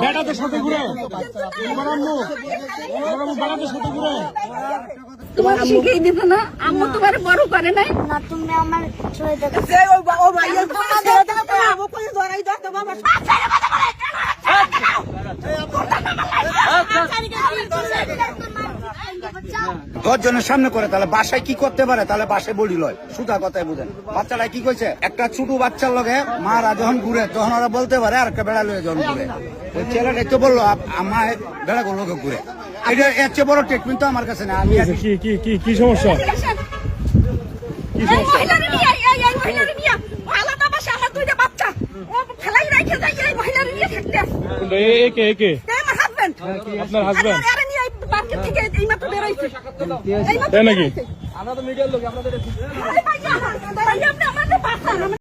বেটাদের সাথে ঘুরে তোমার শিখেই দিত না, আম্মু তোমার বড় করে নাই না, তুমি আমার ছেড়ে দেখো। দশজনের সামনে করে তাহলে বাসায় কি করতে পারে, তাহলে বাসায় বলি লয়, সুতা কথায় বুঝেন। বাচ্চারা কি কইছে, একটা ছোট বাচ্চার লগে মারা যখন ঘুরে তখন ওরা বলতে পারে আর একটা বেড়া লয়ে যখন ঘুরে। ছেলেটা তো বললো আমার বেড়া গুলো ঘুরে, এটা এর চেয়ে বড় ট্রিটমেন্ট তো আমার কাছে না। আমি কি সমস্যা? আপনার হাজবেন্ড তাই নাকি?